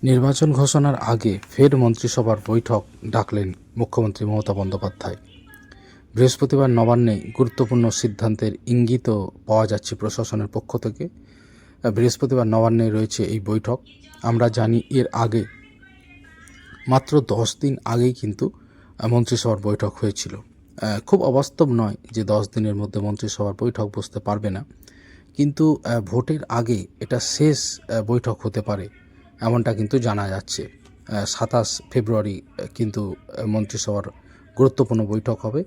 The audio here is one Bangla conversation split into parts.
নির্বাচন ঘোষণার আগে ফের মন্ত্রিসভার বৈঠক ডাকলেন মুখ্যমন্ত্রী মমতা বন্দ্যোপাধ্যায়। বৃহস্পতিবার নবান্নে গুরুত্বপূর্ণ সিদ্ধান্তের ইঙ্গিতও পাওয়া যাচ্ছে প্রশাসনের পক্ষ থেকে। বৃহস্পতিবার নবান্নে রয়েছে এই বৈঠক। আমরা জানি এর আগে মাত্র 10 দিন আগেই কিন্তু মন্ত্রিসভার বৈঠক হয়েছিল। খুব অবাস্তব নয় যে 10 দিনের মধ্যে মন্ত্রিসভার বৈঠক বসতে পারবে না, কিন্তু ভোটের আগে এটা শেষ বৈঠক হতে পারে এমনটা কিন্তু জানা যাচ্ছে। 27 ফেব্রুয়ারি কিন্তু মন্ত্রিসভার গুরুত্বপূর্ণ বৈঠক হবে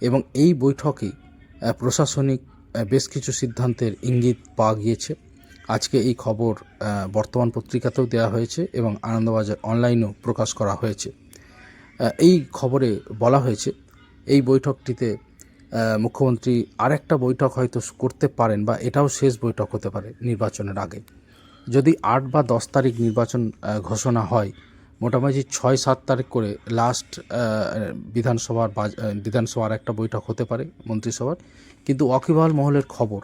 এবং এই বৈঠকে প্রশাসনিক বেশ কিছু সিদ্ধান্তের ইঙ্গিত পাওয়া গিয়েছে। আজকে এই খবর বর্তমান পত্রিকাতেও দেওয়া হয়েছে এবং আনন্দবাজার অনলাইনেও প্রকাশ করা হয়েছে। এই খবরে বলা হয়েছে এই বৈঠকটিতে মুখ্যমন্ত্রী আরেকটা বৈঠক হয়তো করতে পারেন বা এটাও শেষ বৈঠক হতে পারে নির্বাচনের আগে। যদি 8 বা 10 তারিখ নির্বাচন ঘোষণা হয়, মোটামুটি 6-7 তারিখ করে লাস্ট বিধানসভার একটা বৈঠক হতে পারে মন্ত্রিসভার। কিন্তু ওয়াকিবহাল মহলের খবর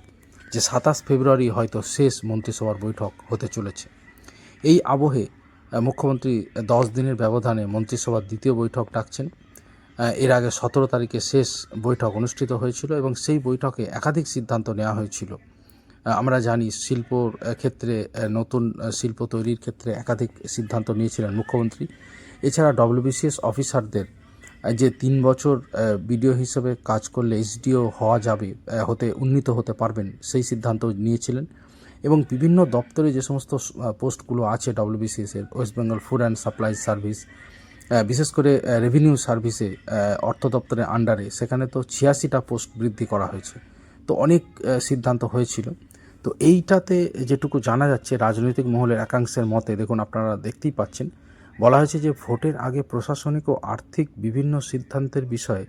যে 27 ফেব্রুয়ারি হয়তো শেষ মন্ত্রিসভার বৈঠক হতে চলেছে। এই আবহে মুখ্যমন্ত্রী 10 দিনের ব্যবধানে মন্ত্রিসভার দ্বিতীয় বৈঠক ডাকছেন। এর আগে 17 তারিখে শেষ বৈঠক অনুষ্ঠিত হয়েছিল এবং সেই বৈঠকে একাধিক সিদ্ধান্ত নেওয়া হয়েছিল। আমরা জানি শিল্পর ক্ষেত্রে নতুন শিল্প তৈরির ক্ষেত্রে একাধিক সিদ্ধান্ত নিয়েছিলেন মুখ্যমন্ত্রী। এছাড়া ডব্লিউবিসিএস অফিসারদের যে 3 বছর বিডিও হিসেবে কাজ করলে এসডিও হওয়া যাবে, উন্নীত হতে পারবেন, সেই সিদ্ধান্ত নিয়েছিলেন। এবং বিভিন্ন দপ্তরে যে সমস্ত পোস্টগুলো আছে ডব্লিউবিসিএসের, West Bengal food and supply service, বিশেষ করে রেভিনিউ সার্ভিসে অর্থ দপ্তরের আন্ডারে, সেখানে তো 86টা পোস্ট বৃদ্ধি করা হয়েছে। তো অনেক সিদ্ধান্ত হয়েছিল। তো এইটাতে যেটুকু জানা যাচ্ছে রাজনৈতিক মহলের একাংশের মতে, দেখুন আপনারা দেখতেই পাচ্ছেন, বলা হয়েছে যে ভোটের আগে প্রশাসনিক ও আর্থিক বিভিন্ন সিদ্ধান্তের বিষয়ে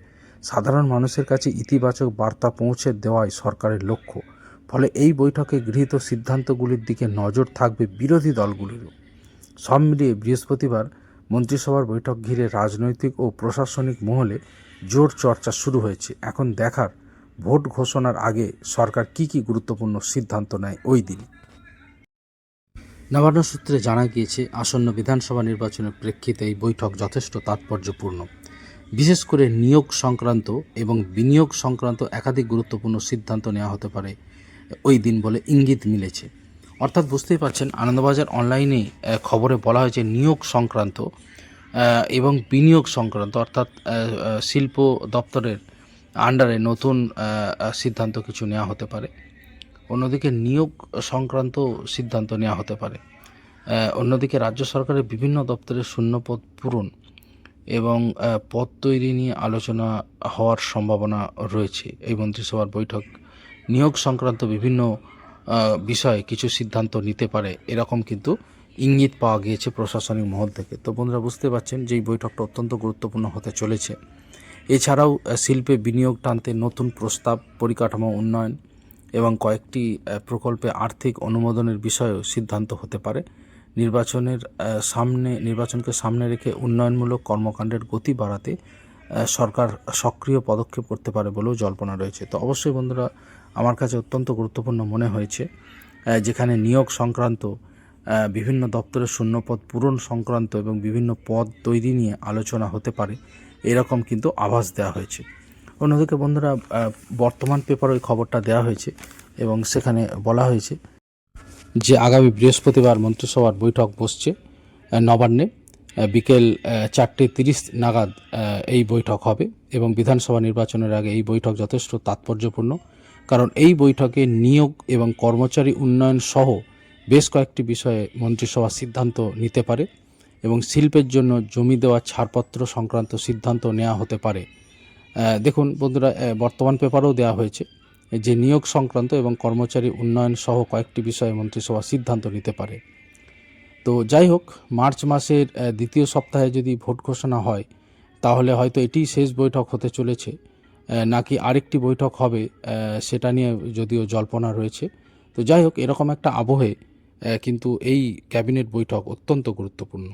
সাধারণ মানুষের কাছে ইতিবাচক বার্তা পৌঁছে দেওয়াই সরকারের লক্ষ্য। ফলে এই বৈঠকে গৃহীত সিদ্ধান্তগুলির দিকে নজর থাকবে বিরোধী দলগুলিরও। সব মিলিয়ে বৃহস্পতিবার মন্ত্রিসভার বৈঠক ঘিরে রাজনৈতিক ও প্রশাসনিক মহলে জোর চর্চা শুরু হয়েছে। এখন দেখার ভোট ঘোষণার আগে সরকার কি গুরুত্বপূর্ণ সিদ্ধান্ত নেয় ওই দিন। নবান্ন সূত্রে জানা গিয়েছে, আসন্ন বিধানসভা নির্বাচনের প্রেক্ষিতে এই বৈঠক যথেষ্ট তাৎপর্যপূর্ণ। বিশেষ করে নিয়োগ সংক্রান্ত এবং বিনিয়োগ সংক্রান্ত একাধিক গুরুত্বপূর্ণ সিদ্ধান্ত নেওয়া হতে পারে ওই দিন বলে ইঙ্গিত মিলেছে। অর্থাৎ বুঝতেই পারছেন, আনন্দবাজার অনলাইনে খবরে বলা হয়েছে নিয়োগ সংক্রান্ত এবং বিনিয়োগ সংক্রান্ত, অর্থাৎ শিল্প দপ্তরের আন্ডারে নতুন সিদ্ধান্ত কিছু নেওয়া হতে পারে। অন্যদিকে নিয়োগ সংক্রান্ত সিদ্ধান্ত নেওয়া হতে পারে। অন্যদিকে রাজ্য সরকারের বিভিন্ন দপ্তরের শূন্যপদ পূরণ এবং পদ তৈরি নিয়ে আলোচনা হওয়ার সম্ভাবনা রয়েছে। এই মন্ত্রিসভার বৈঠক নিয়োগ সংক্রান্ত বিভিন্ন বিষয়ে কিছু সিদ্ধান্ত নিতে পারে, এরকম কিন্তু ইঙ্গিত পাওয়া গিয়েছে প্রশাসনিক মহল থেকে। তো বন্ধুরা বুঝতে পারছেন যে এই বৈঠকটা অত্যন্ত গুরুত্বপূর্ণ হতে চলেছে। এছাড়াও শিল্পে বিনিয়োগ টানতে নতুন প্রস্তাব, পরিকাঠামো উন্নয়ন এবং কয়েকটি প্রকল্পে আর্থিক অনুমোদনের বিষয়েও সিদ্ধান্ত হতে পারে। নির্বাচনকে সামনে রেখে উন্নয়নমূলক কর্মকাণ্ডের গতি বাড়াতে সরকার সক্রিয় পদক্ষেপ করতে পারে বলেও জল্পনা রয়েছে। তো অবশ্যই বন্ধুরা, আমার কাছে অত্যন্ত গুরুত্বপূর্ণ মনে হয়েছে, যেখানে নিয়োগ সংক্রান্ত, বিভিন্ন দপ্তরের শূন্যপদ পূরণ সংক্রান্ত এবং বিভিন্ন পদ তৈরি নিয়ে আলোচনা হতে পারে, এরকম কিন্তু আভাস দেওয়া হয়েছে। অন্যদিকে বন্ধুরা, বর্তমান পেপারে ওই খবরটা দেওয়া হয়েছে এবং সেখানে বলা হয়েছে যে আগামী বৃহস্পতিবার মন্ত্রিসভার বৈঠক বসছে নবান্নে। বিকেল 4:30 নাগাদ এই বৈঠক হবে এবং বিধানসভা নির্বাচনের আগে এই বৈঠক যথেষ্ট তাৎপর্যপূর্ণ। কারণ এই বৈঠকে নিয়োগ এবং কর্মচারী উন্নয়ন সহ বেশ কয়েকটি বিষয়ে মন্ত্রিসভা সিদ্ধান্ত নিতে পারে এবং শিল্পের জন্য জমি দেওয়া ছাড়পত্র সংক্রান্ত সিদ্ধান্ত নেওয়া হতে পারে। দেখুন বন্ধুরা, বর্তমান পেপারেও দেওয়া হয়েছে যে নিয়োগ সংক্রান্ত এবং কর্মচারী উন্নয়ন সহ কয়েকটি বিষয়ে মন্ত্রিসভা সিদ্ধান্ত নিতে পারে। তো যাই হোক, মার্চ মাসের দ্বিতীয় সপ্তাহে যদি ভোট ঘোষণা হয়, তাহলে হয়তো এটিই শেষ বৈঠক হতে চলেছে, নাকি আরেকটি বৈঠক হবে সেটা নিয়ে যদিও জল্পনা রয়েছে। তো যাই হোক, এরকম একটা আবহে কিন্তু এই ক্যাবিনেট বৈঠক অত্যন্ত গুরুত্বপূর্ণ।